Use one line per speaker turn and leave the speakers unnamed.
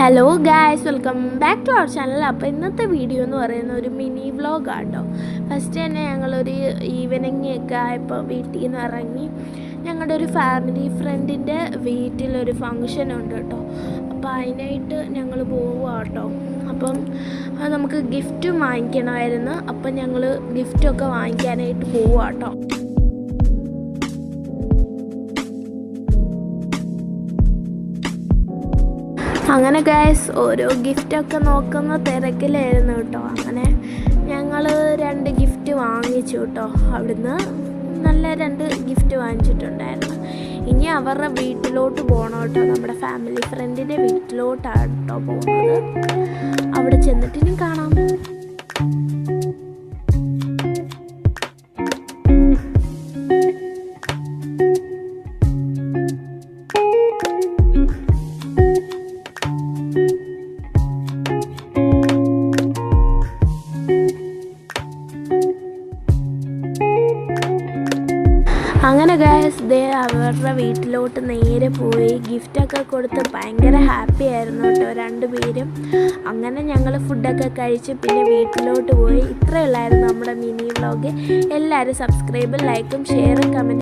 Hello guys, welcome back to our channel. അപ്പോൾ ഇന്നത്തെ video എന്ന് പറയുന്ന ഒരു മിനി വ്ളോഗാണ് കേട്ടോ. ഫസ്റ്റ് തന്നെ ഞങ്ങളൊരു ഈവനിങ് ഒക്കെ ആയപ്പോൾ വീട്ടിൽ നിന്ന് ഇറങ്ങി ഞങ്ങളുടെ ഒരു ഫാമിലി ഫ്രണ്ടിൻ്റെ വീട്ടിലൊരു ഫങ്ഷൻ ഉണ്ട് കേട്ടോ. അപ്പോൾ അതിനായിട്ട് ഞങ്ങൾ പോവുക കേട്ടോ. അപ്പം നമുക്ക് ഗിഫ്റ്റും വാങ്ങിക്കണമായിരുന്നു. അപ്പം ഞങ്ങൾ ഗിഫ്റ്റൊക്കെ വാങ്ങിക്കാനായിട്ട് പോവുക കേട്ടോ. അങ്ങനെ ഗൈസ് ഓരോ ഗിഫ്റ്റൊക്കെ നോക്കുന്ന തിരക്കിലായിരുന്നു കേട്ടോ. അങ്ങനെ ഞങ്ങൾ 2 ഗിഫ്റ്റ് വാങ്ങിച്ചു കേട്ടോ. അവിടുന്ന് നല്ല 2 ഗിഫ്റ്റ് വാങ്ങിച്ചിട്ടുണ്ടായിരുന്നു. ഇനി അവരുടെ വീട്ടിലോട്ട് പോകണം കേട്ടോ. നമ്മുടെ ഫാമിലി ഫ്രണ്ടിൻ്റെ വീട്ടിലോട്ടാണ് കേട്ടോ പോകുന്നത്. അവിടെ ചെന്നിട്ടിനും കാണാം. അങ്ങനെ ഗൈസ് അവരുടെ വീട്ടിലോട്ട് നേരെ പോയി ഗിഫ്റ്റൊക്കെ കൊടുത്ത് ഭയങ്കര ഹാപ്പി ആയിരുന്നു കേട്ടോ 2 പേരും. അങ്ങനെ ഞങ്ങൾ ഫുഡൊക്കെ കഴിച്ച് പിന്നെ വീട്ടിലോട്ട് പോയി. ഇത്രയുള്ളായിരുന്നു നമ്മുടെ മിനി വ്ളോഗ്. എല്ലാവരും സബ്സ്ക്രൈബും ലൈക്കും ഷെയറും കമൻറ്റും